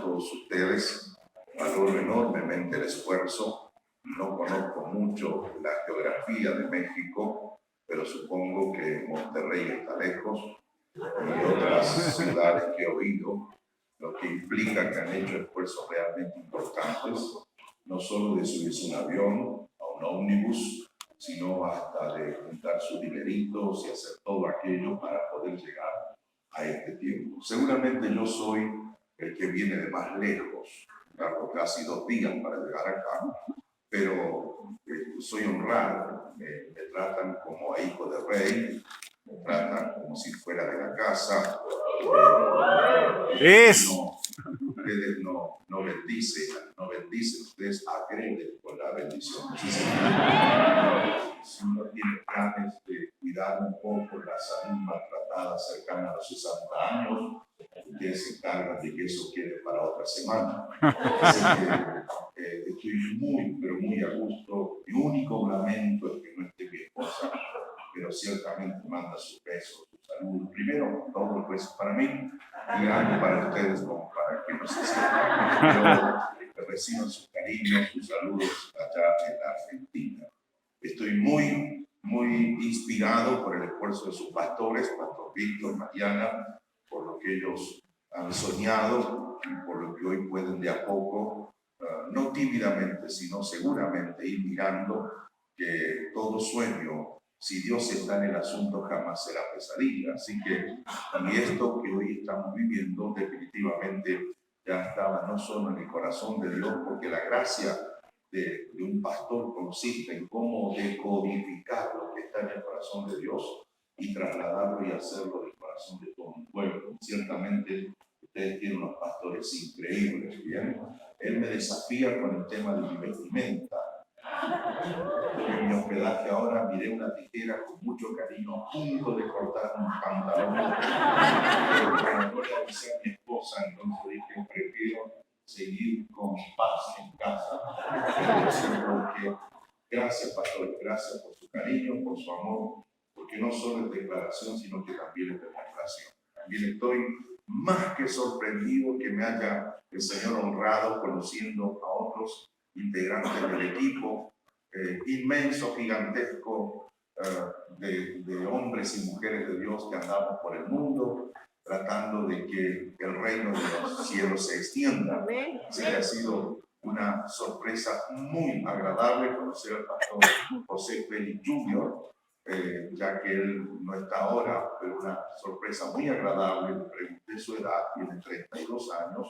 todos ustedes. Valoro enormemente el esfuerzo. No conozco mucho la geografía de México, pero supongo que Monterrey está lejos y otras ciudades que he oído, lo que implica que han hecho esfuerzos realmente importantes, no solo de subirse a un avión, a un ómnibus, sino hasta de juntar sus dineritos y hacer todo aquello para poder llegar a este tiempo. Seguramente yo soy el que viene de más lejos, tardo casi 2 días para llegar acá, pero soy honrado, me tratan como a hijo de rey, me tratan como si fuera de la casa. Ustedes no bendicen, ustedes agreden con la bendición. Si uno tiene planes de cuidar un poco la salud maltratada cercana a los 60 años, ustedes se encargan de que eso quede para otra semana. Así que estoy muy, pero muy a gusto. Mi único lamento es que no esté mi esposa, pero ciertamente manda su beso, su saludo. Primero, todo el beso para mí y algo para ustedes como para que no se sientan. Pero reciban sus cariños, sus saludos allá en la Argentina. Estoy muy, muy inspirado por el esfuerzo de sus pastores, Pastor Víctor, Mariana, por lo que ellos han soñado y por lo que hoy pueden de a poco, no tímidamente, sino seguramente ir mirando que todo sueño, si Dios está en el asunto, jamás será pesadilla. Así que, y esto que hoy estamos viviendo definitivamente ya estaba no solo en el corazón de Dios, porque la gracia de un pastor consiste en cómo decodificar lo que está en el corazón de Dios y trasladarlo y hacerlo del corazón de todo un pueblo. Ciertamente ustedes tienen unos pastores increíbles, ¿bien? Él me desafía con el tema de mi vestimenta. En mi hospedaje ahora miré una tijera con mucho cariño a punto de cortar un pantalón. Pero voy a avisar a mi esposa, entonces dije, prefiero seguir con paz en casa. Porque, gracias, pastor, gracias por su cariño, por su amor, porque no solo es declaración, sino que también es demostración. También estoy más que sorprendido que me haya el Señor honrado conociendo a otros integrantes del equipo, inmenso, gigantesco, de hombres y mujeres de Dios que andamos por el mundo, tratando de que el reino de los cielos se extienda. Así que ha sido una sorpresa muy agradable conocer al pastor José Félix Jr., ya que él no está ahora, pero una sorpresa muy agradable. Le pregunté su edad, tiene 32 años.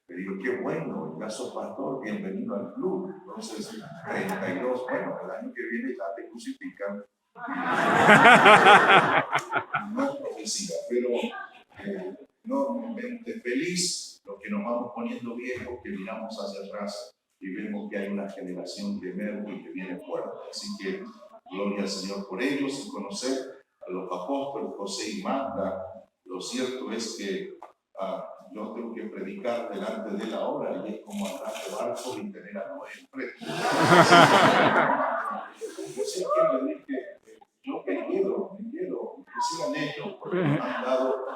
Le digo, qué bueno, ya sos pastor, bienvenido al club. Entonces, 32, bueno, el año que viene ya te crucifican. No es profecía, pero enormemente feliz, los que nos vamos poniendo viejos, que miramos hacia atrás y vemos que hay una generación que emerge y que viene fuerte. Así que gloria al Señor por ellos y conocer a los apóstoles José y Magda. Lo cierto es que yo tengo que predicar delante de él ahora y es como andar de barco y tener a Noé enfrente. Así que le dije, yo me quiero, que sigan ellos, porque me han dado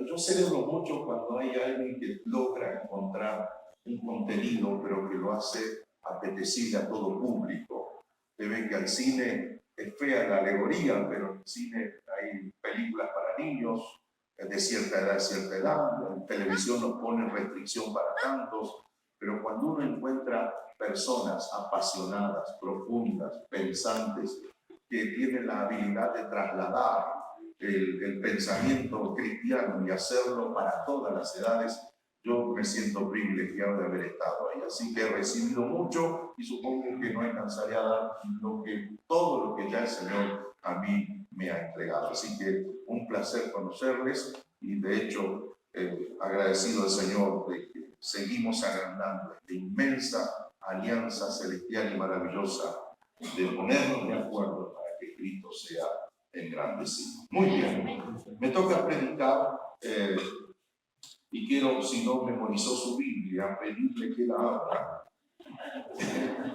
yo celebro mucho cuando hay alguien que logra encontrar un contenido, pero que lo hace apetecible a todo público. Se ve que al cine es fea la alegoría, pero en el cine hay películas para niños de cierta edad, en televisión nos ponen restricción para tantos, pero cuando uno encuentra personas apasionadas, profundas, pensantes, que tienen la habilidad de trasladar el pensamiento cristiano y hacerlo para todas las edades, yo me siento privilegiado de haber estado ahí. Así que he recibido mucho y supongo que no alcanzaré a dar todo lo que ya el Señor a mí me ha entregado. Así que un placer conocerles y de hecho agradecido al Señor de que seguimos agrandando esta inmensa alianza celestial y maravillosa de ponernos de acuerdo para que Cristo sea engrandecido. Muy bien, me toca predicar y quiero, si no memorizó su Biblia, pedirle que la abra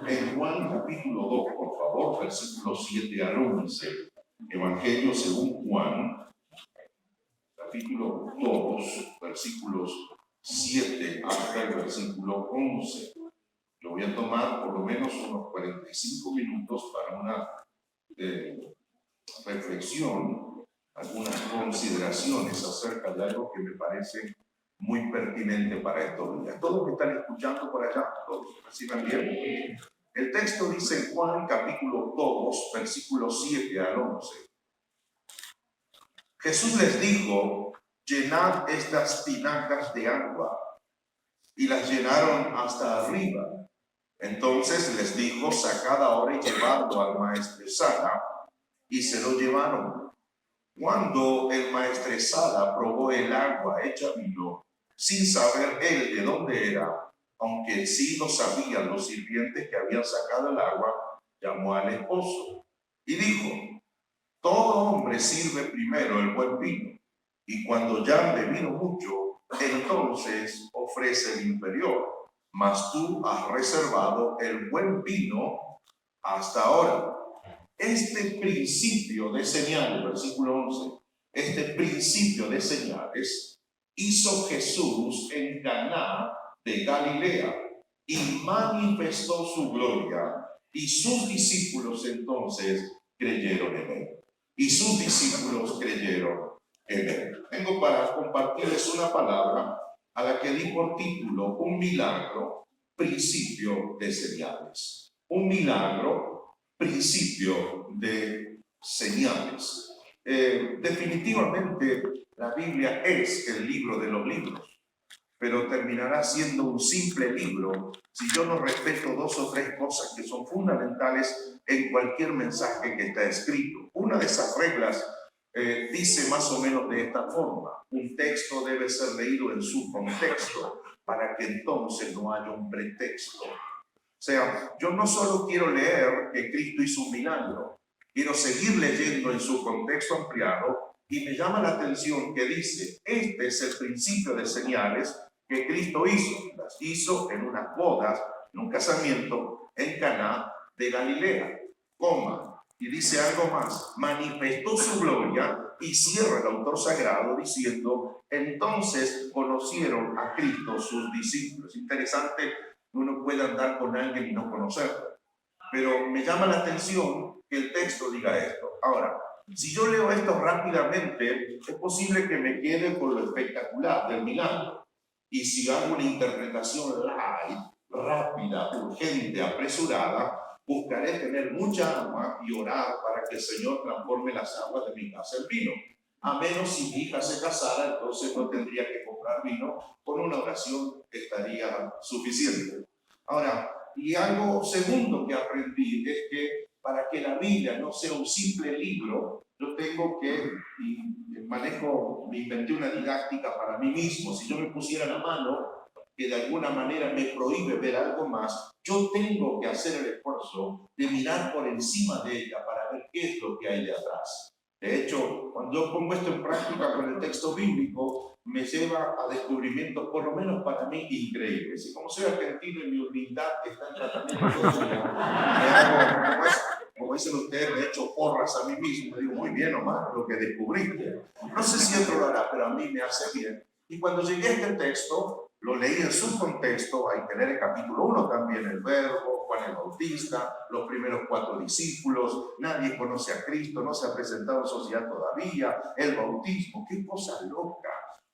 en Juan capítulo 2, por favor, versículos 7 al 11. Evangelio según Juan, capítulo 2, versículos versículos 7 hasta el versículo 11. Yo voy a tomar por lo menos unos 45 minutos para una reflexión, algunas consideraciones acerca de algo que me parece muy pertinente para estos días. Todos que están escuchando por allá, todos reciban bien. El texto dice en Juan capítulo 2, versículos 7 al 11. Jesús les dijo: llenad estas tinajas de agua. Y las llenaron hasta arriba. Entonces les dijo: sacad ahora y llevadlo al maestresala. Y se lo llevaron. Cuando el maestresala probó el agua hecha vino, sin saber él de dónde era, aunque sí lo sabían los sirvientes que habían sacado el agua, llamó al esposo y dijo: todo hombre sirve primero el buen vino, y cuando ya han bebido mucho, entonces ofrece el inferior, mas tú has reservado el buen vino hasta ahora. Este principio de señales, versículo 11, este principio de señales hizo Jesús en Caná de Galilea y manifestó su gloria, y sus discípulos entonces creyeron en él. Y sus discípulos creyeron en él. Tengo para compartirles una palabra a la que di por título: un milagro, principio de señales. Un milagro, principio de señales. Definitivamente la Biblia es el libro de los libros, pero terminará siendo un simple libro si yo no respeto dos o tres cosas que son fundamentales en cualquier mensaje que está escrito. Una de esas reglas dice más o menos de esta forma: un texto debe ser leído en su contexto para que entonces no haya un pretexto. O sea, yo no solo quiero leer que Cristo hizo un milagro, quiero seguir leyendo en su contexto ampliado, y me llama la atención que dice: este es el principio de señales que Cristo hizo. Las hizo en unas bodas, en un casamiento en Caná de Galilea, y dice algo más: manifestó su gloria, y cierra el autor sagrado diciendo: entonces conocieron a Cristo sus discípulos. Interesante que uno pueda andar con alguien y no conocerlo, pero me llama la atención que el texto diga esto. Ahora, si yo leo esto rápidamente, es posible que me quede con lo espectacular del milagro, y si hago una interpretación light, rápida, urgente, apresurada, buscaré tener mucha agua y orar para que el Señor transforme las aguas de mi casa en vino. A menos si mi hija se casara, entonces no tendría que comprar vino, con una oración estaría suficiente. Ahora, y algo segundo que aprendí es que para que la Biblia no sea un simple libro, yo tengo que, y me inventé una didáctica para mí mismo. Si yo me pusiera la mano que de alguna manera me prohíbe ver algo más, yo tengo que hacer el esfuerzo de mirar por encima de ella para ver qué es lo que hay de atrás. De hecho, cuando yo pongo esto en práctica con el texto bíblico, me lleva a descubrimientos, por lo menos para mí, increíbles. Y como soy argentino y mi humildad está en tratamiento como dicen ustedes, me he hecho porras a mí mismo. Me digo: muy bien, Omar, lo que descubriste. No sé si otro lo hará, pero a mí me hace bien. Y cuando llegué a este texto, lo leí en su contexto. Hay que leer el capítulo 1 también, el verbo, Juan el Bautista, los primeros 4 discípulos, nadie conoce a Cristo, no se ha presentado en sociedad todavía, el bautismo. ¡Qué cosa loca!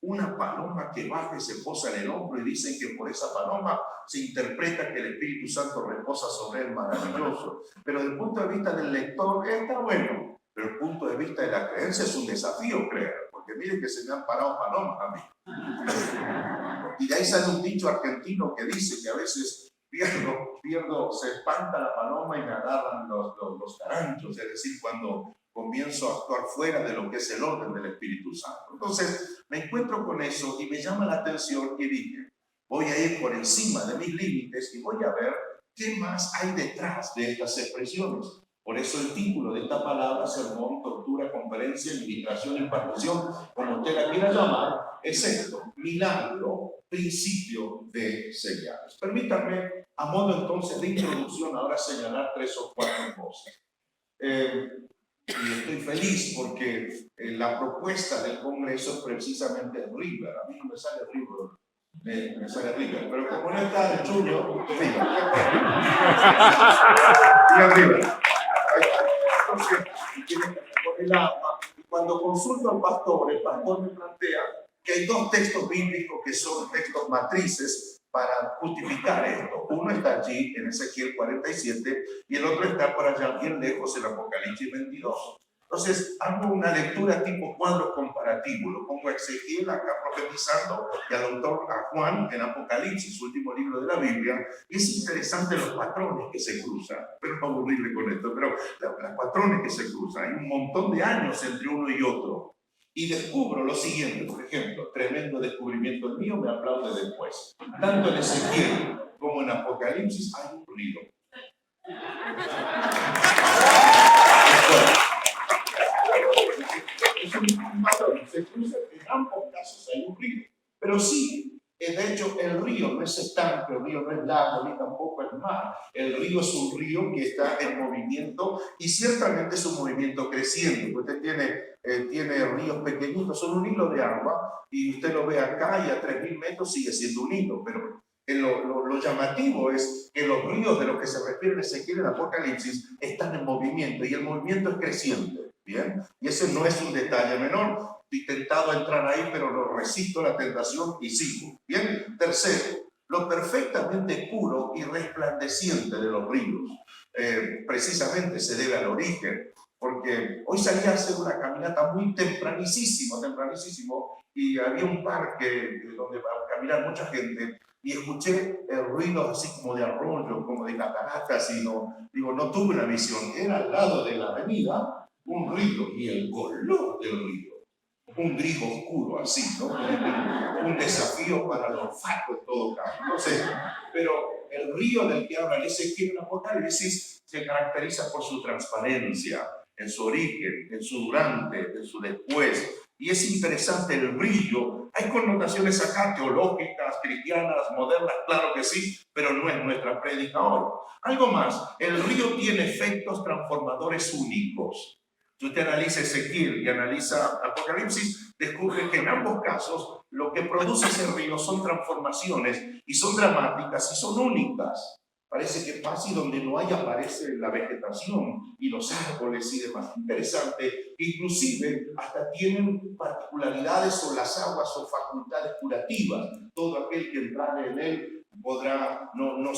Una paloma que baja y se posa en el hombro, y dicen que por esa paloma se interpreta que el Espíritu Santo reposa sobre él. Maravilloso. Pero desde el punto de vista del lector está bueno, pero desde el punto de vista de la creencia es un desafío creer, porque miren que se me han parado palomas a mí. Y de ahí sale un dicho argentino que dice que a veces pierdo, se espanta la paloma y me agarran los caranchos, es decir, cuando comienzo a actuar fuera de lo que es el orden del Espíritu Santo. Entonces me encuentro con eso y me llama la atención, y dije: voy a ir por encima de mis límites y voy a ver qué más hay detrás de estas expresiones. Por eso el título de esta palabra, sermón, tortura, conferencia, administración, impartición, como usted la quiera llamar, es esto: milagro, principio de señales. Permítanme, a modo entonces de introducción, ahora señalar 3 o 4 cosas. Y estoy feliz porque la propuesta del Congreso es precisamente River. A mí no me sale River, me sale River, pero como no está el Junior, River. Diga River. Cuando consulto al pastor, el pastor me plantea que hay dos textos bíblicos que son textos matrices para justificar esto. Uno está allí en Ezequiel 47 y el otro está por allá bien lejos en Apocalipsis 22. Entonces, hago una lectura tipo cuadro comparativo. Lo pongo a Ezequiel acá profetizando y al autor, a Juan, en Apocalipsis, último libro de la Biblia. Y es interesante los patrones que se cruzan. Pero no aburrirle con esto, pero los patrones que se cruzan. Hay un montón de años entre uno y otro. Y descubro lo siguiente, por ejemplo, tremendo descubrimiento el mío, me aplaude después. Tanto en Ezequiel como en Apocalipsis hay un río. Es un patrón, se cruza en ambos casos hay un río. Pero sí, de hecho, el río no es estanque, el río no es lago, ni tampoco es mar. El río es un río que está en movimiento y ciertamente es un movimiento creciente. Usted tiene ríos pequeñitos, son un hilo de agua y usted lo ve acá y a 3.000 metros sigue siendo un hilo, pero lo llamativo es que los ríos de los que se refiere Ezequiel en Apocalipsis están en movimiento y el movimiento es creciente. Bien, y ese no es un detalle menor. Estoy tentado a entrar ahí, pero lo resisto a la tentación y sigo. Bien, tercero, lo perfectamente puro y resplandeciente de los ríos. Precisamente se debe al origen, porque hoy salí a hacer una caminata muy tempranísimo, y había un parque donde va a caminar mucha gente, y escuché el ruido así como de arroyo, como de cataratas, y no tuve una visión, era al lado de la avenida, un río y el color del río, un gris oscuro así, ¿no? Un desafío para el olfato en todo caso. Entonces, pero el río del que habla Ezequiel en Apocalipsis se caracteriza por su transparencia, en su origen, en su durante, en su después. Y es interesante el brillo. Hay connotaciones acá teológicas, cristianas, modernas, claro que sí, pero no es nuestra prédica hoy. Algo más, el río tiene efectos transformadores únicos. Si usted analiza Ezequiel y analiza Apocalipsis, descubre que en ambos casos lo que produce ese río son transformaciones y son dramáticas y son únicas. Parece que pasa y donde no hay aparece la vegetación y los árboles y demás. Interesante, inclusive hasta tienen particularidades o las aguas o facultades curativas. Todo aquel que entrare en él podrá, no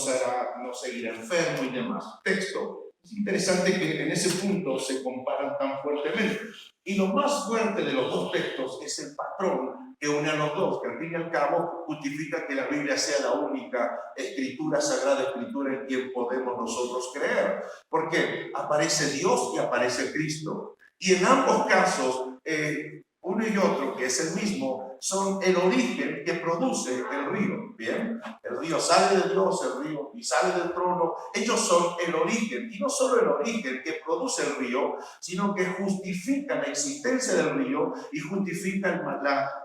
seguirá enfermo y demás. Texto. Es interesante que en ese punto se comparan tan fuertemente. Y lo más fuerte de los dos textos es el patrón que une a los dos, que al fin y al cabo justifica que la Biblia sea la única escritura, sagrada escritura en quien podemos nosotros creer. Porque aparece Dios y aparece Cristo. Y en ambos casos, uno y otro, que es el mismo, son el origen que produce el río. Bien, el río sale de Dios, el río y sale del trono. Ellos son el origen, y no solo el origen que produce el río, sino que justifican la existencia del río y justifican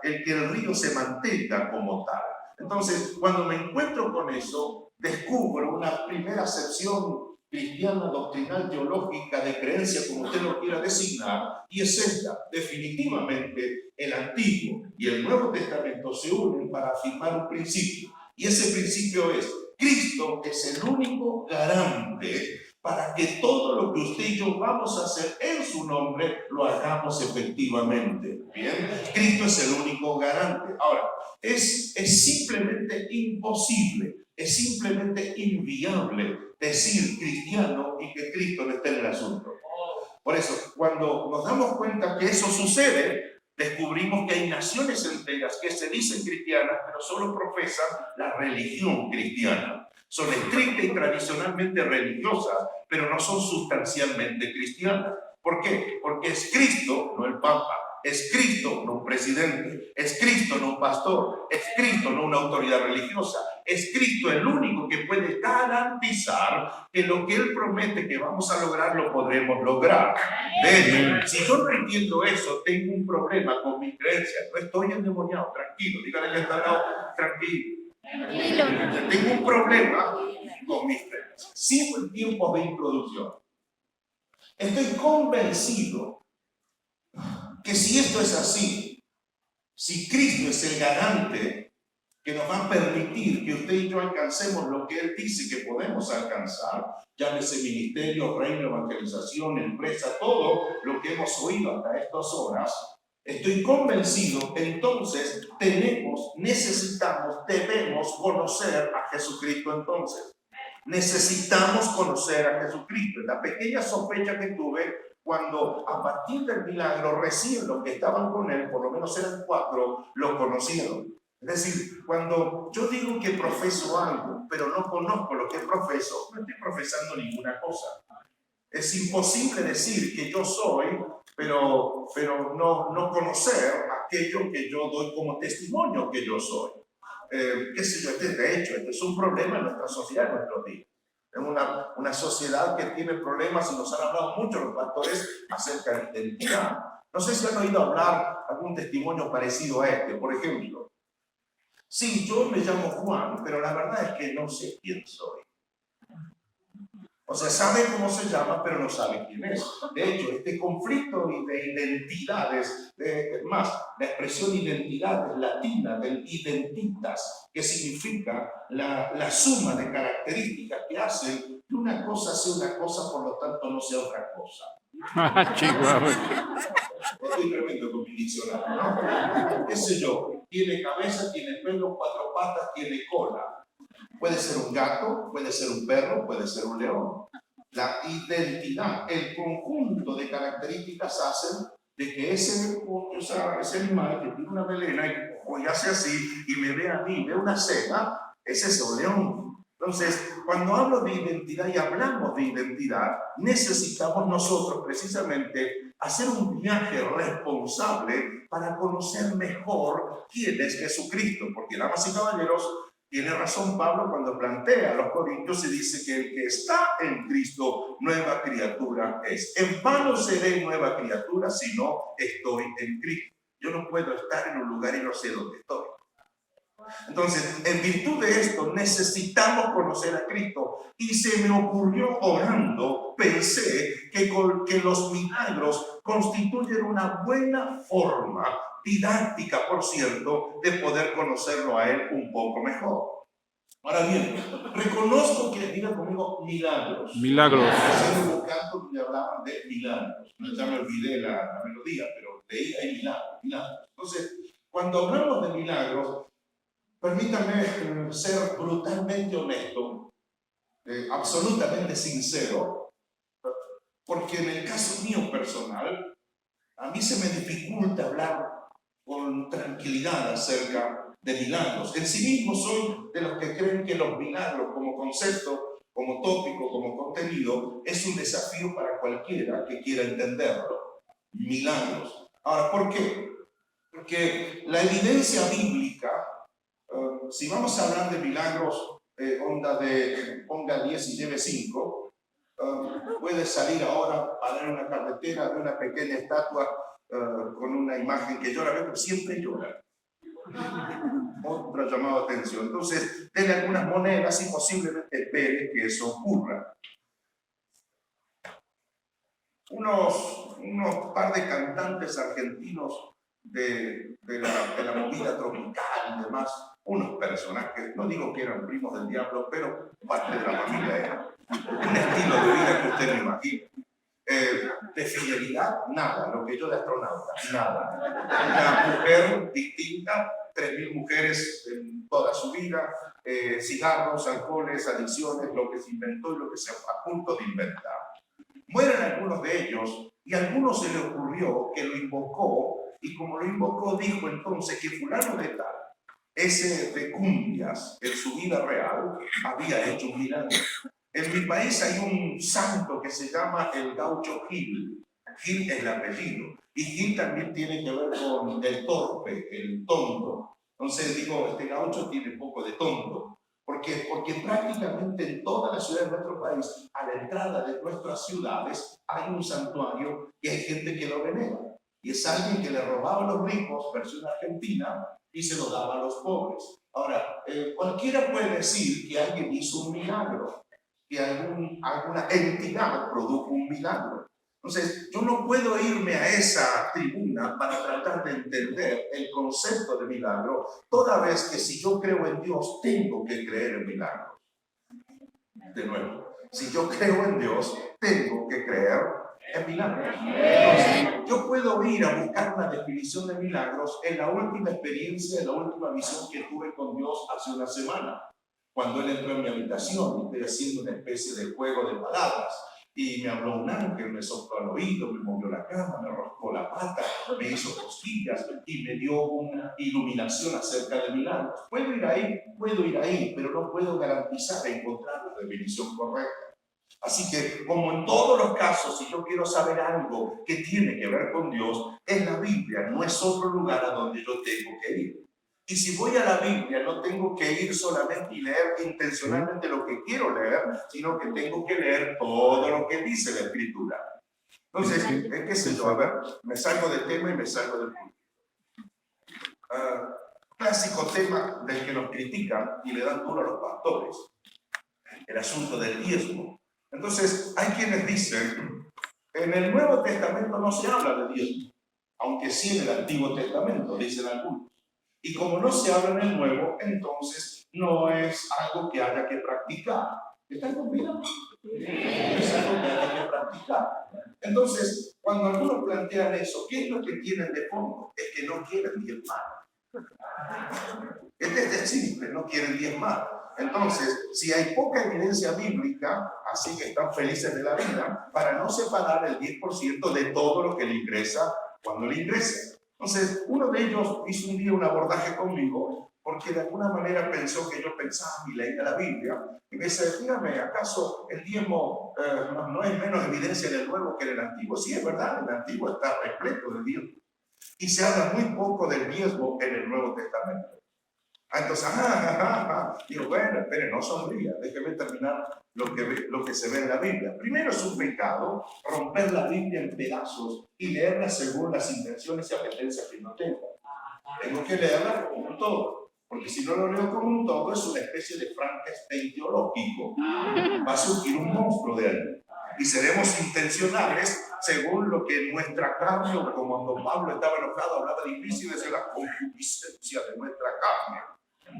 el que el río se mantenga como tal. Entonces, cuando me encuentro con eso, descubro una primera acepción cristiana, doctrinal, teológica, de creencia, como usted lo quiera designar, y es esta: definitivamente el Antiguo y el Nuevo Testamento se unen para afirmar un principio, y ese principio es: Cristo es el único garante para que todo lo que usted y yo vamos a hacer en su nombre lo hagamos efectivamente. Bien, Cristo es el único garante. Ahora, es simplemente imposible, es simplemente inviable decir cristiano y que Cristo no esté en el asunto. Por eso, cuando nos damos cuenta que eso sucede, descubrimos que hay naciones enteras que se dicen cristianas, pero solo profesan la religión cristiana. Son estricta y tradicionalmente religiosas, pero no son sustancialmente cristianas. ¿Por qué? Porque es Cristo, no el Papa. Es Cristo, no un presidente. Es Cristo, no un pastor. Es Cristo, no una autoridad religiosa. Es Cristo el único que puede garantizar que lo que Él promete que vamos a lograr, lo podremos lograr. De hecho, si yo no entiendo eso, tengo un problema con mi creencia. No estoy endemoniado, tranquilo. Dígale que está al lado, tranquilo. Tengo un problema con mis creencias. Sigo en tiempos de introducción. Estoy convencido que si esto es así, si Cristo es el garante que nos va a permitir que usted y yo alcancemos lo que Él dice que podemos alcanzar, llámese ministerio, reino, evangelización, empresa, todo lo que hemos oído hasta estas horas, estoy convencido, entonces necesitamos, debemos conocer a Jesucristo entonces. Necesitamos conocer a Jesucristo. La pequeña sospecha que tuve cuando a partir del milagro recién los que estaban con Él, por lo menos eran 4, lo conocieron. Es decir, cuando yo digo que profeso algo, pero no conozco lo que profeso, no estoy profesando ninguna cosa. Es imposible decir que yo soy, pero no conocer aquello que yo doy como testimonio que yo soy. Qué sé yo, de hecho, este es un problema en nuestra sociedad, en nuestros días. Es una sociedad que tiene problemas y nos han hablado mucho los pastores acerca de identidad. No sé si han oído hablar algún testimonio parecido a este. Por ejemplo, sí, yo me llamo Juan, pero la verdad es que no sé quién soy. O sea, sabe cómo se llama, pero no sabe quién es. De hecho, este conflicto de identidades, más, la expresión identidad es latina, del identitas, que significa la suma de características que hacen que una cosa sea una cosa, por lo tanto no sea otra cosa. Estoy tremendo con mi diccionario, ¿no? ¿Qué sé yo? Tiene cabeza, tiene pelo, 4 patas, tiene cola. Puede ser un gato, puede ser un perro, puede ser un león. La identidad, el conjunto de características hacen de que ese animal que tiene una melena y hace así y me ve a mí, ve una ceja, ese es un león. Entonces, cuando hablo de identidad y hablamos de identidad, necesitamos nosotros precisamente hacer un viaje responsable para conocer mejor quién es Jesucristo, porque damas y caballeros, tiene razón Pablo cuando plantea a los corintios y dice que el que está en Cristo, nueva criatura es. En vano seré nueva criatura si no estoy en Cristo. Yo no puedo estar en un lugar y no sé dónde estoy. Entonces, en virtud de esto, necesitamos conocer a Cristo. Y se me ocurrió orando, pensé que los milagros constituyen una buena forma, didáctica, por cierto, de poder conocerlo a Él un poco mejor. Ahora bien, reconozco que, diga conmigo, milagros. Milagros. Hace un canto que hablaban de milagros. Ya me olvidé la melodía, pero de ahí hay milagros. Entonces, cuando hablamos de milagros, permítame ser brutalmente honesto, absolutamente sincero, porque en el caso mío personal, a mí se me dificulta hablar con tranquilidad acerca de milagros. En sí mismo soy de los que creen que los milagros como concepto, como tópico, como contenido, es un desafío para cualquiera que quiera entenderlo. Milagros. Ahora, ¿por qué? Porque la evidencia bíblica, si vamos a hablar de milagros, ponga 10 y lleve 5, puede salir ahora a dar una carretera de una pequeña estatua con una imagen que yo la veo, pero siempre llora. Otra llamada de atención. Entonces, denle algunas monedas y posiblemente espere que eso ocurra. Unos par de cantantes argentinos de la movida tropical y demás, unos personajes, no digo que eran primos del diablo, pero parte de la familia era. Un estilo de vida que usted me imagina. De fidelidad, nada, lo que yo de astronauta, nada. Una mujer distinta, 3.000 mujeres en toda su vida, cigarros, alcoholes, adicciones, lo que se inventó y lo que se a punto de inventar. Mueren algunos de ellos y a algunos se le ocurrió que lo invocó y como lo invocó dijo entonces que fulano de tal, ese de Cumbias, en su vida real, había hecho un milagro. En mi país hay un santo que se llama el Gaucho Gil. Gil es el apellido. Y Gil también tiene que ver con el torpe, el tonto. Entonces digo, este gaucho tiene poco de tonto. Porque prácticamente en toda la ciudad de nuestro país, a la entrada de nuestras ciudades, hay un santuario y hay gente que lo venera. Y es alguien que le robaba a los ricos, versión argentina, y se lo daba a los pobres. Ahora, cualquiera puede decir que alguien hizo un milagro, que alguna entidad produjo un milagro. Entonces, yo no puedo irme a esa tribuna para tratar de entender el concepto de milagro, toda vez que si yo creo en Dios, tengo que creer en milagros. De nuevo, si yo creo en Dios, tengo que creer en milagros. Entonces, yo puedo ir a buscar una definición de milagros en la última experiencia, en la última visión que tuve con Dios hace una semana, cuando Él entró en mi habitación y estoy haciendo una especie de juego de palabras. Y me habló un ángel, me sopló al oído, me movió la cama, me roscó la pata, me hizo cosquillas y me dio una iluminación acerca de milagros. Puedo ir ahí, pero no puedo garantizar encontrar la definición correcta. Así que, como en todos los casos, si yo quiero saber algo que tiene que ver con Dios, en la Biblia no es otro lugar a donde yo tengo que ir. Y si voy a la Biblia, no tengo que ir solamente y leer intencionalmente lo que quiero leer, sino que tengo que leer todo lo que dice la Escritura. Entonces, qué sé yo, a ver, me salgo del tema y me salgo del punto. Clásico tema del que nos critican y le dan duro a los pastores, el asunto del diezmo. Entonces, hay quienes dicen, en el Nuevo Testamento no se habla de diezmo, aunque sí en el Antiguo Testamento, dicen algunos. Y como no se habla en el Nuevo, entonces no es algo que haya que practicar. ¿Están conmigo? Es algo que haya que practicar. Entonces, cuando algunos plantean eso, ¿qué es lo que tienen de fondo? Es que no quieren diezmar. Es simple, no quieren diezmar. Entonces, si hay poca evidencia bíblica, así que están felices de la vida, para no separar el 10% de todo lo que le ingresa cuando le ingresa. Entonces, uno de ellos hizo un día un abordaje conmigo, porque de alguna manera pensó que yo pensaba y leía la Biblia, y me dice, dígame, ¿acaso el diezmo no hay menos evidencia en el Nuevo que en el Antiguo? Sí, es verdad, el Antiguo está repleto de diezmo, y se habla muy poco del diezmo en el Nuevo Testamento. Entonces, digo, bueno, espere, no sonría, déjeme terminar lo que se ve en la Biblia. Primero, es un pecado romper la Biblia en pedazos y leerla según las intenciones y apetencias que no tengo. Tengo que leerla como un todo, porque si no lo leo como un todo, es una especie de Frankenstein teológico. Va a surgir un monstruo de ahí. Y seremos intencionales según lo que nuestra carne, o como cuando Pablo estaba enojado, hablaba difícil de la concupiscencia de nuestra carne,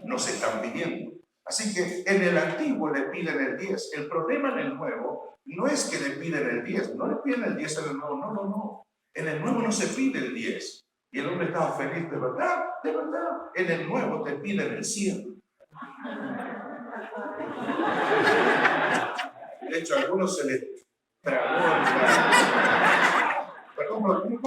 nos están pidiendo. Así que en el Antiguo le piden el 10. El problema en el Nuevo no es que le piden el 10, no le piden el 10 en el Nuevo, no. En el Nuevo no se pide el 10. Y el hombre estaba feliz, de verdad. En el Nuevo te piden el 100. De hecho, a algunos se les tragó. Perdón,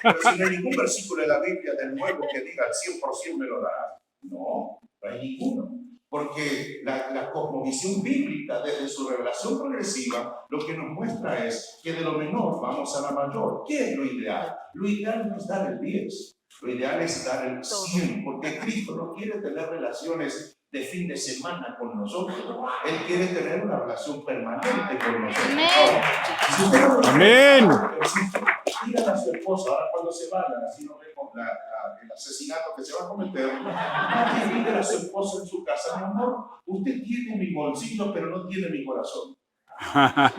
pero si no hay ningún versículo de la Biblia del Nuevo que diga el 100% me lo dará. No hay ninguno. Porque la cosmovisión bíblica, desde su revelación progresiva, lo que nos muestra es que de lo menor vamos a la mayor. ¿Qué es lo ideal? Lo ideal no es dar el 10. Lo ideal es dar el 100, porque Cristo no quiere tener relaciones de fin de semana con nosotros. Él quiere tener una relación permanente con nosotros. Amén. Digan a su esposa, ahora cuando se vayan, así no vemos el asesinato que se va a cometer. Digan a su esposa en su casa, mi amor, usted tiene mi bolsillo, pero no tiene mi corazón.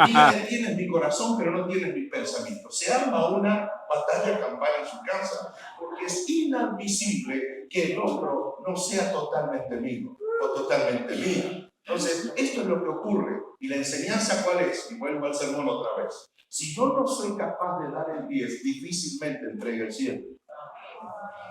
Dígale, tienes mi corazón, pero no tienes mis pensamientos. Se arma una batalla campal en su casa, porque es inadmisible que el otro no sea totalmente mío o totalmente mía. Entonces, esto es lo que ocurre. ¿Y la enseñanza cuál es? Y vuelvo al sermón otra vez. Si yo no soy capaz de dar el 10, difícilmente entregue el 100.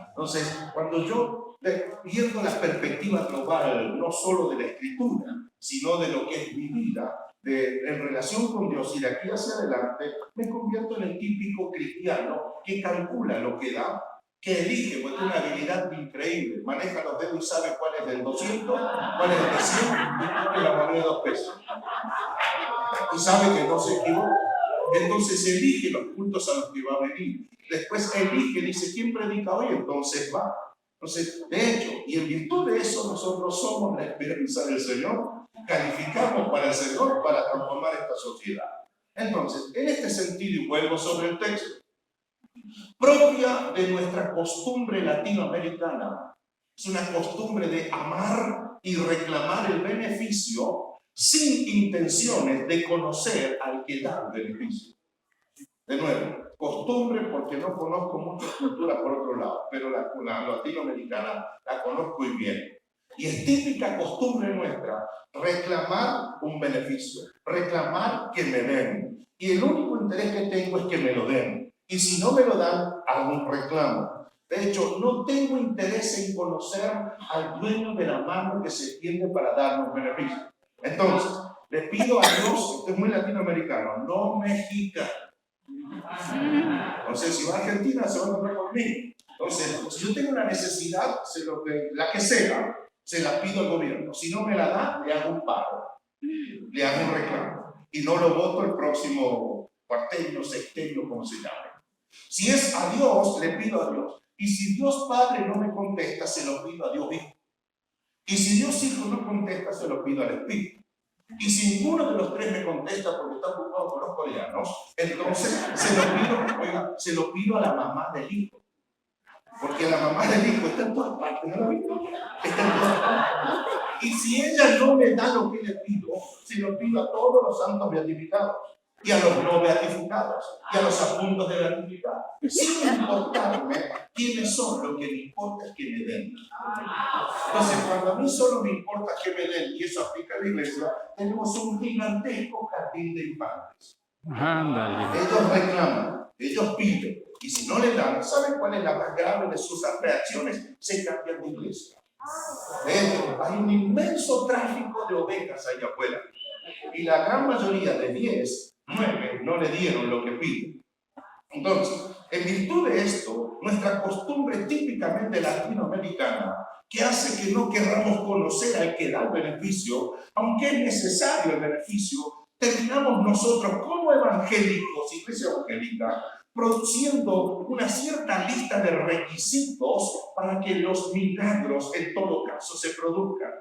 Entonces, cuando yo, viendo la perspectiva global, no solo de la Escritura, sino de lo que es mi vida, en relación con Dios y de aquí hacia adelante, me convierto en el típico cristiano que calcula lo que da, que elige, porque tiene una habilidad increíble, maneja los dedos y sabe cuál es del 200, cuál es del 100 y cuál es la moneda de 2 pesos. Y sabe que no se equivoca. Entonces elige los cultos a los que va a venir. Después elige, dice, ¿quién predica hoy? Entonces va. Entonces, de hecho, y en virtud de eso nosotros somos la esperanza del Señor, calificamos para el Señor para transformar esta sociedad. Entonces, en este sentido, y vuelvo sobre el texto, propia de nuestra costumbre latinoamericana, es una costumbre de amar y reclamar el beneficio sin intenciones de conocer al que da el beneficio. De nuevo, costumbre porque no conozco muchas culturas por otro lado, pero la latinoamericana la conozco y bien. Y es típica costumbre nuestra reclamar un beneficio, reclamar que me den. Y el único interés que tengo es que me lo den. Y si no me lo dan, hago un reclamo. De hecho, no tengo interés en conocer al dueño de la mano que se tiende para darnos beneficios. Entonces, le pido a Dios, esto es muy latinoamericano, no mexicano. Entonces, si va a Argentina, se va a encontrar conmigo. Entonces, si yo tengo una necesidad, la que sea, se la pido al gobierno. Si no me la da, le hago un paro, le hago un reclamo. Y no lo voto el próximo cuartenio, sextenio, como se llame. Si es a Dios, le pido a Dios. Y si Dios Padre no me contesta, se lo pido a Dios Hijo. Y si Dios Hijo no contesta, se lo pido al Espíritu. Y si ninguno de los tres me contesta porque está ocupado con los coreanos, entonces se lo pido a la mamá del hijo. Porque la mamá del hijo está en todas partes, ¿no la visto? Está en todas partes. Y si ella no me da lo que le pido, se lo pido a todos los santos beatificados, y a los no beatificados, y a los a puntos de beatificar. Sin importarme quiénes son, lo que me importa es que me den. Entonces, cuando a mí solo me importa que me den, y eso aplica a la iglesia, tenemos un gigantesco jardín de infantes. Ándale. Ellos reclaman, ellos piden, y si no le dan, ¿saben cuál es la más grave de sus reacciones? Se cambian de iglesia. De hecho, hay un inmenso tráfico de ovejas allá afuera, y la gran mayoría de 10, 9 no le dieron lo que piden. Entonces, en virtud de esto, nuestra costumbre típicamente latinoamericana, que hace que no querramos conocer al que da el beneficio, aunque es necesario el beneficio, terminamos nosotros como evangélicos, iglesia evangélica, produciendo una cierta lista de requisitos para que los milagros en todo caso se produzcan.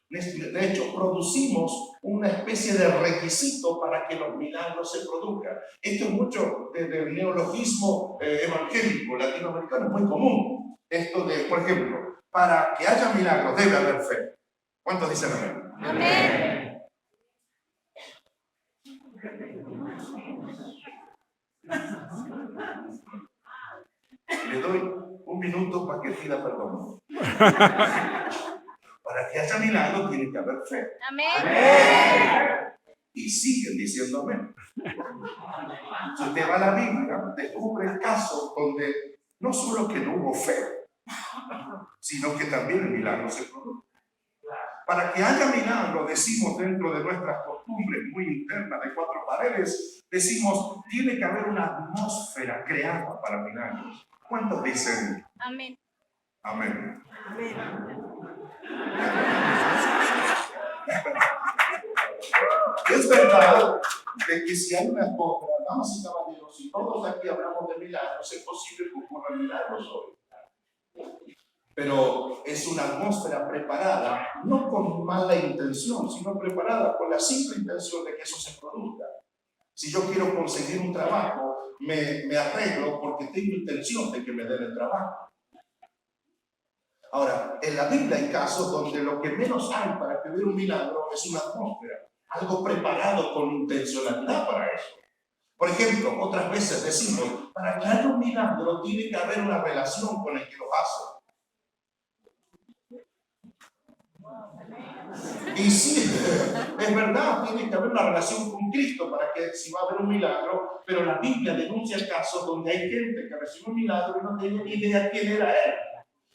De hecho, producimos una especie de requisito para que los milagros se produzcan. Esto es mucho del neologismo evangélico latinoamericano, es muy común. Esto de, por ejemplo, para que haya milagros debe haber fe. ¿Cuántos dicen amén? Amén. Le doy un minuto para que pida perdón. Para que haya milagros tiene que haber fe. Amén. Y siguen diciendo amén. Si usted va a la Biblia, descubre el caso donde no solo que no hubo fe, sino que también el milagro se produjo. Para que haya milagro, decimos dentro de nuestras costumbres muy internas de 4 paredes, decimos, tiene que haber una atmósfera creada para milagros. ¿Cuántos dicen Amén. amén? Es verdad de que si hay una atmósfera, damas y caballeros, si todos aquí hablamos de milagros, es posible que ocurran milagros hoy. Pero es una atmósfera preparada, no con mala intención, sino preparada con la simple intención de que eso se produzca. Si yo quiero conseguir un trabajo, me arreglo porque tengo intención de que me den el trabajo. Ahora, en la Biblia hay casos donde lo que menos hay para que vea un milagro es una atmósfera, algo preparado con intencionalidad para eso. Por ejemplo, otras veces decimos, para que haya un milagro tiene que haber una relación con el que lo hace. Y sí, es verdad, tiene que haber una relación con Cristo para que si va a haber un milagro, pero la Biblia denuncia casos donde hay gente que recibe un milagro y no tiene ni idea quién era él.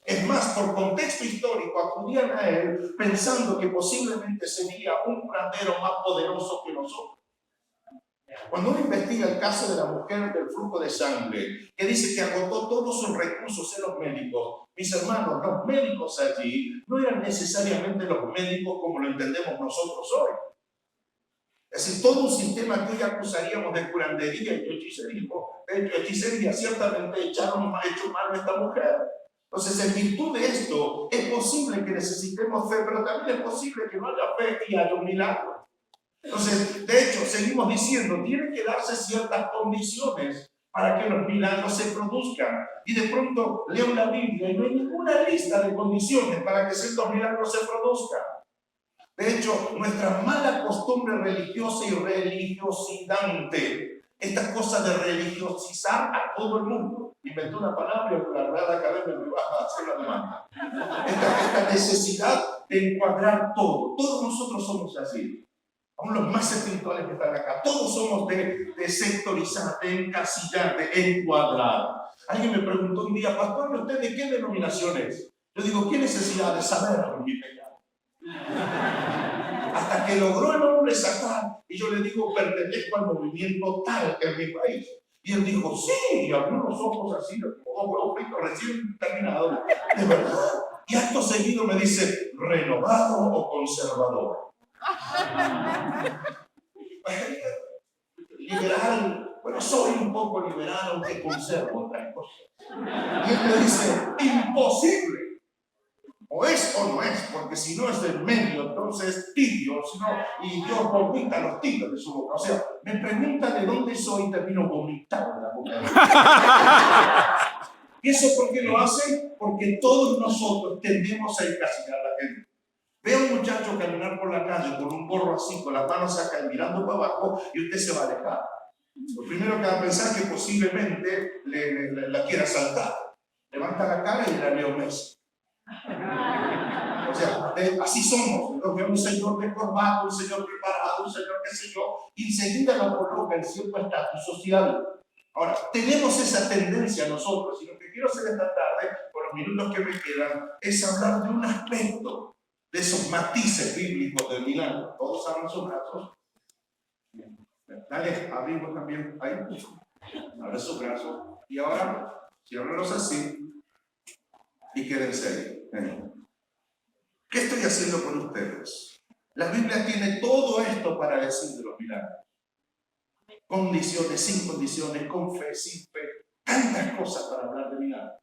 Es más, por contexto histórico, acudían a él pensando que posiblemente sería un curandero más poderoso que nosotros. Cuando uno investiga el caso de la mujer del flujo de sangre, que dice que agotó todos sus recursos en los médicos, mis hermanos, los médicos allí no eran necesariamente los médicos como lo entendemos nosotros hoy. Es decir, todo un sistema que hoy acusaríamos de curandería y hechicería, ciertamente hecho mal a esta mujer. Entonces, en virtud de esto, es posible que necesitemos fe, pero también es posible que no haya fe y haya un milagro. Entonces, de hecho, seguimos diciendo, tienen que darse ciertas condiciones para que los milagros se produzcan. Y de pronto leo la Biblia y no hay ninguna lista de condiciones para que ciertos milagros se produzcan. De hecho, nuestra mala costumbre religiosa y religiosidante Esta cosa de religiosizar a todo el mundo. Inventó una palabra y la Real Academia me va a hacer la demanda. Esta necesidad de encuadrar todo. Todos nosotros somos así. Aún los más espirituales que están acá. Todos somos de sectorizar, de encasillar, de encuadrar. Alguien me preguntó un día, pastor, ¿usted de qué denominación es? Yo digo, ¿qué necesidad de saber por mi pecado? Hasta que logró el hombre sacar, y yo le digo, pertenezco al movimiento tal en mi país. Y él dijo, sí, y abrió los ojos así, como dos huevos fritos recién terminados, de verdad. Y acto seguido me dice, ¿renovado o conservador? Liberal, bueno, soy un poco liberal, aunque conservo otras cosas. Y él me dice, imposible. O es o no es, porque si no es del medio, entonces es tibio, si no, y Dios vomita los tibios de su boca. O sea, me pregunta de dónde soy y termino vomitando en la boca. ¿Y eso por qué lo hace? Porque todos nosotros tendemos a encasillar a la gente. Ve a un muchacho caminar por la calle con un gorro así, con las manos acá y mirando para abajo, y usted se va a alejar. Lo primero que va a pensar es que posiblemente la quiera asaltar. Levanta la cara y la Leo Messi. O sea, así somos. Entonces, un señor de corbata, un señor preparado, un señor qué sé yo, y enseguida lo coloca en cierto estatus social. Ahora, tenemos esa tendencia nosotros, y lo que quiero hacer esta tarde, por los minutos que me quedan, es hablar de un aspecto de esos matices bíblicos del milagro. Todos abran sus brazos. Dale, abrimos también ahí. Abre sus brazos. Y ahora, ciérrenlos así y quédense ahí. ¿Qué estoy haciendo con ustedes? La Biblia tiene todo esto para decir de los milagros. Condiciones, sin condiciones, con fe, sin fe. Tantas cosas para hablar de milagros.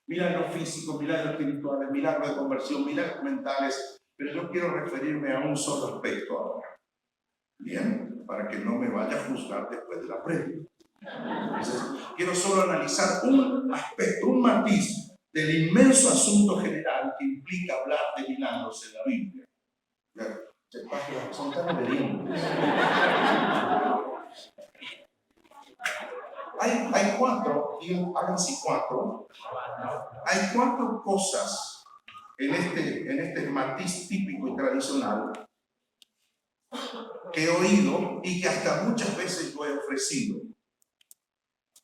Milagros físicos, milagros espirituales, milagros de conversión, milagros mentales. Pero yo quiero referirme a un solo aspecto ahora. Bien, para que no me vaya a juzgar después de la prédica. Entonces, quiero solo analizar un aspecto, un matiz del inmenso asunto general que implica hablar de milagros en la Biblia. Son tan obedientes. Hay cuatro, y háganse cuatro. Hay cuatro cosas en este matiz típico y tradicional que he oído y que hasta muchas veces yo he ofrecido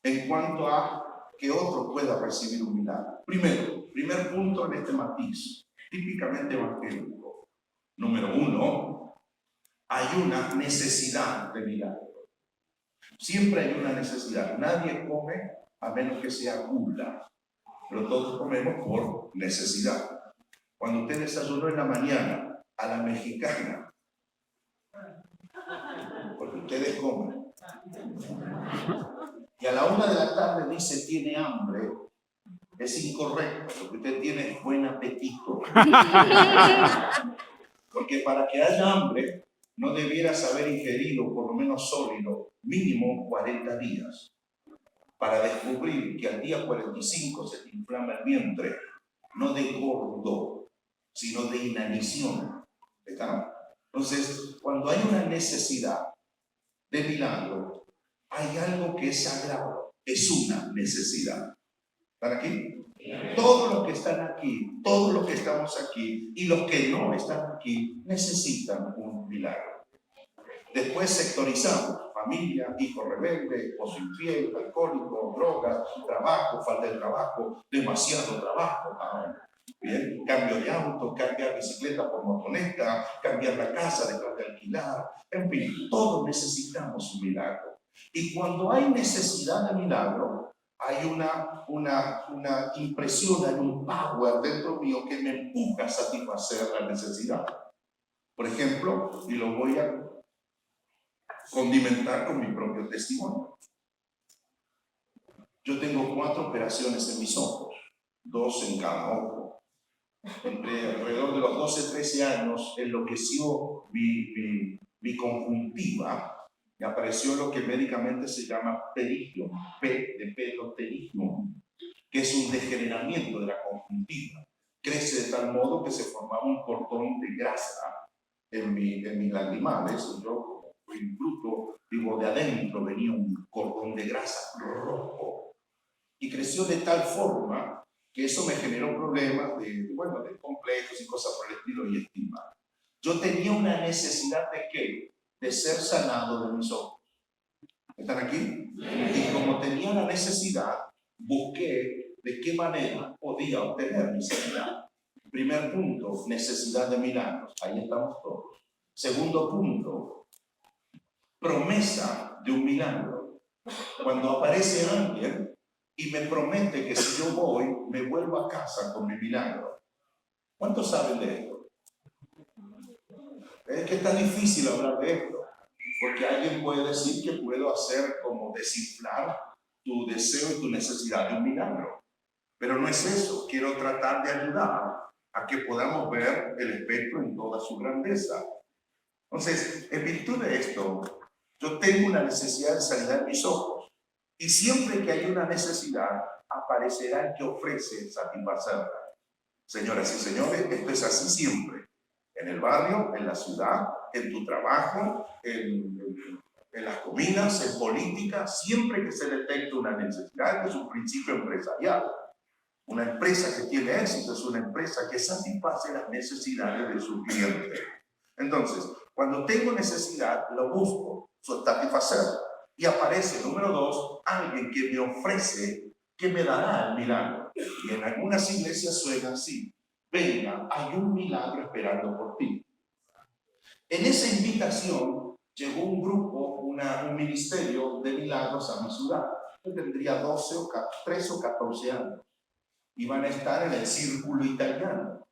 en cuanto a que otro pueda recibir un milagro. Primer punto en este matiz, típicamente evangélico. Número uno, hay una necesidad de milagro. Siempre hay una necesidad. Nadie come a menos que sea gula, pero todos comemos por necesidad. Cuando usted desayunó en la mañana a la mexicana, porque ustedes comen, y a la 1 de la tarde dice tiene hambre, es incorrecto. Lo que usted tiene es buen apetito. Porque para que haya hambre, no debieras haber ingerido por lo menos sólido, mínimo 40 días. Para descubrir que al día 45 se te inflama el vientre, no de gordo, sino de inanición. ¿Está? Entonces, cuando hay una necesidad de milagro, hay algo que es sagrado, es una necesidad. ¿Están aquí? Todos los que están aquí, todos los que estamos aquí y los que no están aquí necesitan un milagro. Después sectorizamos: familia, hijo rebelde, esposo infiel, alcohólico, drogas, trabajo, falta de trabajo, demasiado trabajo. Bien, cambio de auto, cambiar bicicleta por motoneta, cambiar la casa, dejar de alquilar. En fin, todos necesitamos un milagro. Y cuando hay necesidad de milagro, hay una impresión, hay un power dentro mío que me empuja a satisfacer la necesidad. Por ejemplo, y lo voy a condimentar con mi propio testimonio. Yo tengo 4 operaciones en mis ojos, 2 en cada ojo. Alrededor de los 12, 13 años enloqueció mi conjuntiva y apareció lo que médicamente se llama pterigium, P de pelo, pterigium, que es un degeneramiento de la conjuntiva. Crece de tal modo que se formaba un cordón de grasa en mis lagrimales. Yo, en bruto, digo, de adentro venía un cordón de grasa rojo. Y creció de tal forma que eso me generó problemas de complejos y cosas por el estilo y estima. Yo tenía una necesidad de ¿qué? De ser sanado de mis ojos. ¿Están aquí? Y como tenía la necesidad, busqué de qué manera podía obtener mi sanidad. Primer punto, necesidad de milagros. Ahí estamos todos. Segundo punto, promesa de un milagro. Cuando aparece alguien y me promete que si yo voy, me vuelvo a casa con mi milagro. ¿Cuántos saben de esto? Es que está difícil hablar de esto, porque alguien puede decir que puedo hacer como desinflar tu deseo y tu necesidad de un milagro. Pero no es eso. Quiero tratar de ayudar a que podamos ver el espectro en toda su grandeza. Entonces, en virtud de esto, yo tengo una necesidad de sanidad en mis ojos. Y siempre que hay una necesidad, aparecerá el que ofrece satisfacerla. Señoras y señores, esto es así siempre. En el barrio, en la ciudad, en tu trabajo, en las comidas, en política, siempre que se detecta una necesidad, es un principio empresarial. Una empresa que tiene éxito es una empresa que satisface las necesidades de su cliente. Entonces, cuando tengo necesidad, lo busco, satisfacerla. Y aparece, número 2, alguien que me ofrece que me dará el milagro. Y en algunas iglesias suena así: venga, hay un milagro esperando por ti. En esa invitación llegó un grupo, un ministerio de milagros a mi ciudad. Yo tendría 13 o 14 años. Iban a estar en el círculo italiano.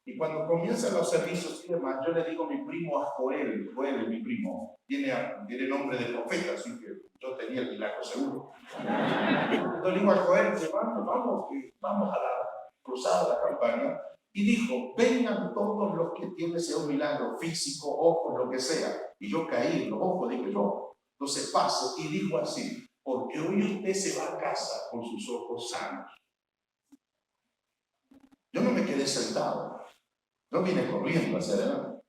Y cuando comienzan los servicios y demás, yo le digo a mi primo, a Joel, mi primo, tiene nombre de profeta, así que yo tenía el milagro seguro. Entonces le digo a Joel, vamos a la cruzada de la campaña, y dijo, vengan todos los que tienen sea un milagro físico, ojos, lo que sea. Y yo caí en los ojos, dije yo. Entonces paso y dijo así, porque hoy usted se va a casa con sus ojos sanos. Yo no me quedé sentado, yo vine corriendo hacia adelante.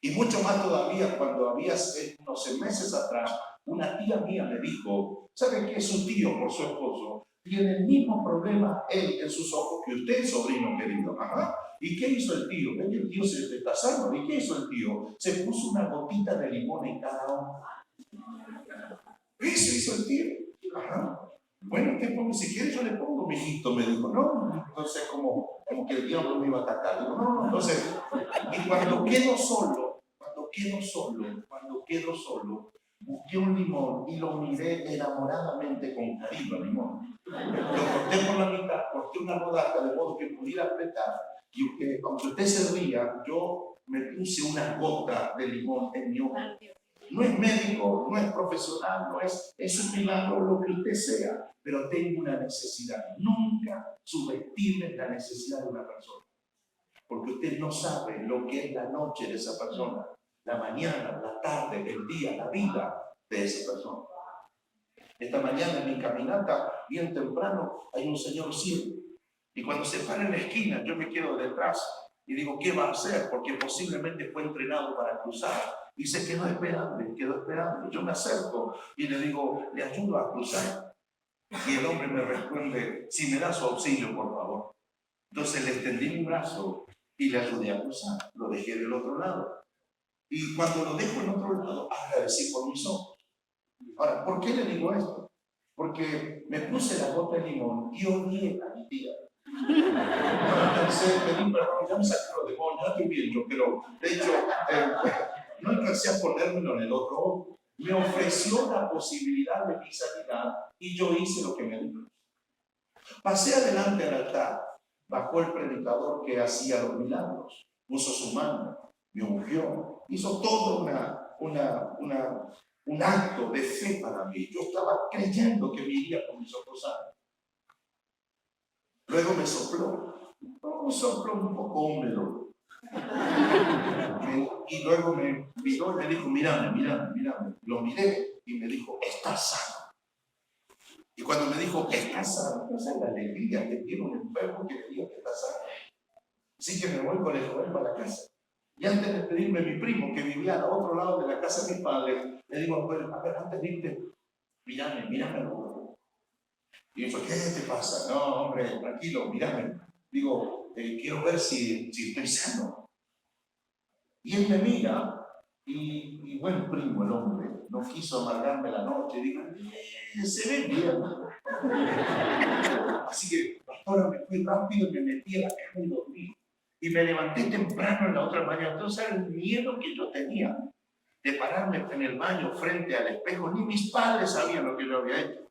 Y mucho más todavía cuando había unos meses atrás, una tía mía me dijo, ¿sabe qué? Su tío, por su esposo, tiene el mismo problema él en sus ojos que usted, sobrino querido. Ajá. ¿Y qué hizo el tío? El tío se está sano. ¿Y qué hizo el tío? Se puso una gotita de limón en cada ojo. Eso hizo el tío. Ajá. Bueno, si quieres yo le pongo, mijito, me dijo. No, entonces como que el diablo me iba a atacar. Digo, no, entonces, y cuando quedo solo, busqué un limón y lo miré enamoradamente con cariño al limón. Lo corté por la mitad, corté una rodaja de modo que pudiera apretar, y aunque usted se ría, yo me puse una gota de limón en mi ojo. No es médico, no es profesional, es un milagro lo que usted sea, pero tengo una necesidad. Nunca subestime la necesidad de una persona, porque usted no sabe lo que es la noche de esa persona, la mañana, la tarde, el día, la vida de esa persona. Esta mañana en mi caminata, bien temprano, hay un señor ciego, y cuando se para en la esquina, yo me quedo detrás y digo, ¿qué va a hacer? Porque posiblemente fue entrenado para cruzar. Y se quedó esperando. Yo me acerco y le digo, ¿le ayudo a cruzar? Y el hombre me responde, si me da su auxilio, por favor. Entonces le extendí mi brazo y le ayudé a cruzar. Lo dejé del otro lado. Y cuando lo dejo en otro lado, agradecí por mis ojos. Ahora, ¿por qué le digo esto? Porque me puse la gota de limón y odié a mi tía. Pensé, pedí perdón, ya me saqué los demonios, ya estoy bien yo, pero de hecho, no alcancé a ponérmelo en el otro ojo. Me ofreció la posibilidad de mi sanidad y yo hice lo que me dijo. Pasé adelante al altar, bajó el predicador que hacía los milagros, puso su mano, me ungió, hizo todo un acto de fe para mí. Yo estaba creyendo que me iría con mis ojos sanos. Luego me sopló, un soplo un poco húmedo. Y luego me miró y me dijo, mírame. Lo miré y me dijo, estás sano. Y cuando me dijo, estás sano, esa es la alegría que tiene un enfermo que le diga que está sano. Así que me voy con el joven para la casa. Y antes de despedirme, mi primo, que vivía al otro lado de la casa de mis padres, le digo, bueno, a ver, antes de irte, mírame. Y yo, ¿qué te pasa? No, hombre, tranquilo, mírame. Digo, quiero ver si estoy sano. Y él me mira, y buen primo el hombre, no quiso amargarme la noche. Digo, se ve bien. Así que, pastora, me fui rápido y me metí a la cama y dormí. Y me levanté temprano en la otra mañana. Entonces, el miedo que yo tenía de pararme en el baño frente al espejo, ni mis padres sabían lo que yo había hecho.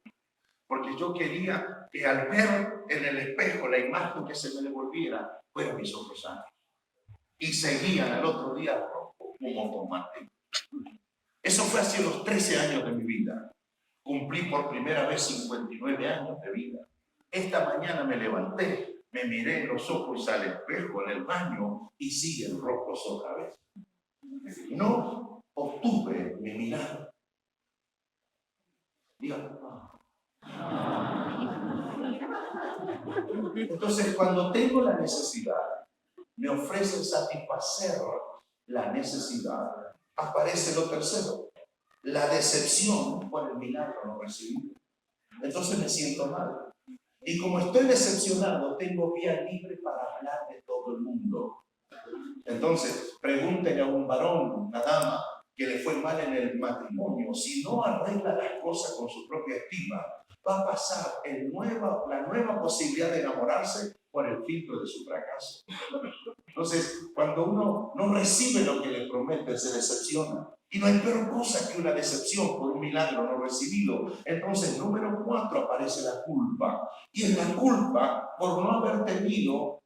Porque yo quería que al ver en el espejo la imagen que se me devolviera, fueran mis ojos sanos. Y seguían al otro día rojo, como tomate. Eso fue hace los 13 años de mi vida. Cumplí por primera vez 59 años de vida. Esta mañana me levanté, me miré en los ojos al espejo en el baño y siguen rojos otra vez. No obtuve mi mirada. Digan, entonces, cuando tengo la necesidad, me ofrecen satisfacer la necesidad, aparece lo tercero, la decepción por el milagro no recibido. Entonces me siento mal. Y como estoy decepcionado, tengo vía libre para hablar de todo el mundo. Entonces, pregúntenle a un varón, una dama, que le fue mal en el matrimonio, si no arregla las cosas con su propia estima, va a pasar la nueva posibilidad de enamorarse por el filtro de su fracaso. Entonces, cuando uno no recibe lo que le promete, se decepciona. Y no hay peor cosa que una decepción por un milagro no recibido. Entonces, número 4, aparece la culpa. Y es la culpa por no haber tenido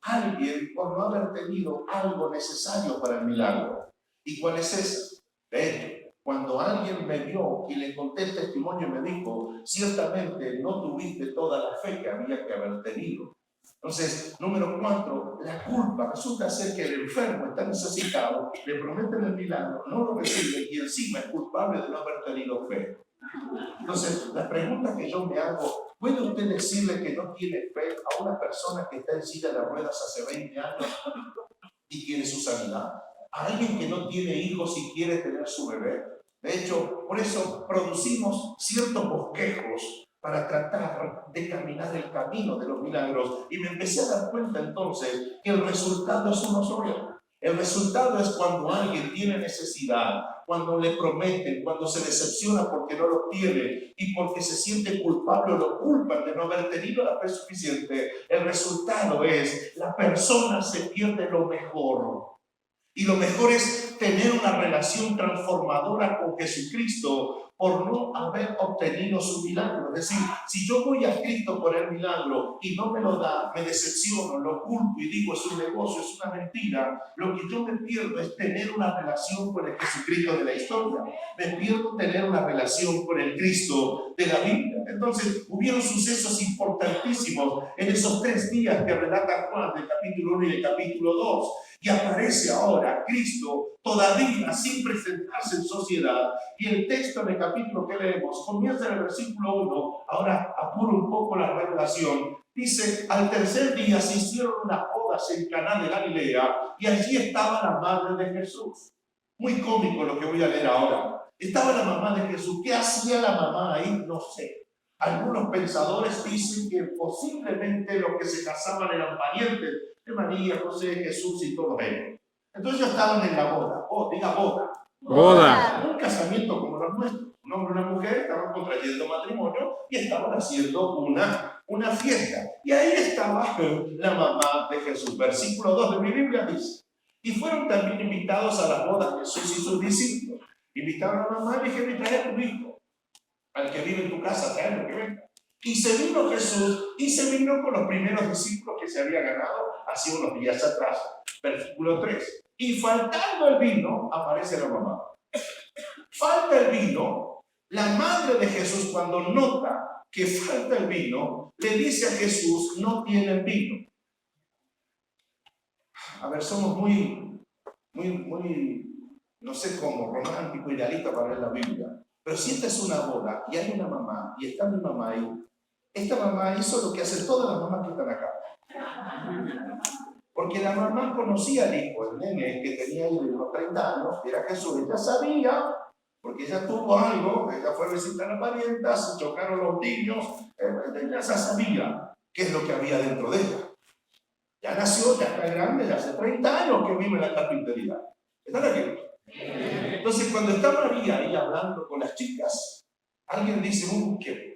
por no haber tenido algo necesario para el milagro. ¿Y cuál es esa? De hecho, cuando alguien me vio y le conté el testimonio, me dijo, ciertamente no tuviste toda la fe que había que haber tenido. Entonces, número 4, la culpa. Resulta ser que el enfermo está necesitado, le prometen el milagro, no lo recibe y encima es culpable de no haber tenido fe. Entonces, la pregunta que yo me hago, ¿puede usted decirle que no tiene fe a una persona que está en silla de ruedas hace 20 años y quiere su sanidad? ¿A alguien que no tiene hijos y quiere tener su bebé? De hecho, por eso producimos ciertos bosquejos para tratar de caminar el camino de los milagros. Y me empecé a dar cuenta entonces que el resultado es uno solo. El resultado es cuando alguien tiene necesidad, cuando le prometen, cuando se decepciona porque no lo tiene y porque se siente culpable o lo culpan de no haber tenido la fe suficiente. El resultado es la persona se pierde lo mejor. Y lo mejor es tener una relación transformadora con Jesucristo por no haber obtenido su milagro. Es decir, si yo voy a Cristo por el milagro y no me lo da, me decepciono, lo culpo y digo es un negocio, es una mentira, lo que yo me pierdo es tener una relación con el Jesucristo de la historia. Me pierdo tener una relación con el Cristo de la Biblia. Entonces, hubieron sucesos importantísimos en esos 3 días que relata Juan del capítulo 1 y del capítulo 2. Y aparece ahora Cristo todavía sin presentarse en sociedad. Y el texto en el capítulo que leemos comienza en el versículo 1. Ahora apuro un poco la revelación. Dice, al tercer día se hicieron unas bodas en Caná de Galilea y allí estaba la madre de Jesús. Muy cómico lo que voy a leer ahora. Estaba la mamá de Jesús. ¿Qué hacía la mamá ahí? No sé. Algunos pensadores dicen que posiblemente los que se casaban eran parientes de María, José, Jesús y todos ellos. Entonces ellos estaban en la boda. Diga boda. Boda. Un casamiento como los nuestros. Un hombre y una mujer estaban contrayendo matrimonio y estaban haciendo una fiesta. Y ahí estaba la mamá de Jesús. Versículo 2 de mi Biblia dice, y fueron también invitados a la boda Jesús y sus discípulos. Invitaron a la mamá y dijeron, trae a tu hijo. Al que vive en tu casa, trae que venga. Y se vino Jesús y se vino con los primeros discípulos que se había ganado hace unos días atrás. Versículo 3. Y faltando el vino, aparece la mamá. Falta el vino, la madre de Jesús cuando nota que falta el vino, le dice a Jesús, no tienen vino. A ver, somos muy, no sé cómo, romántico, idealista para leer la Biblia. Pero si esta es una boda y hay una mamá y está mi mamá ahí, esta mamá hizo lo que hacen todas las mamás que están acá. Porque la mamá conocía al hijo, el nene que tenía ahí de unos 30 años, que era Jesús. Ella sabía, porque ella tuvo algo, ella fue a visitar a la parienta, se chocaron los niños, ella ya sabía qué es lo que había dentro de ella. Ya nació, ya está grande, ya hace 30 años que vive en la carpintería. ¿Están aquí? Entonces, cuando está María ahí hablando con las chicas, alguien dice, qué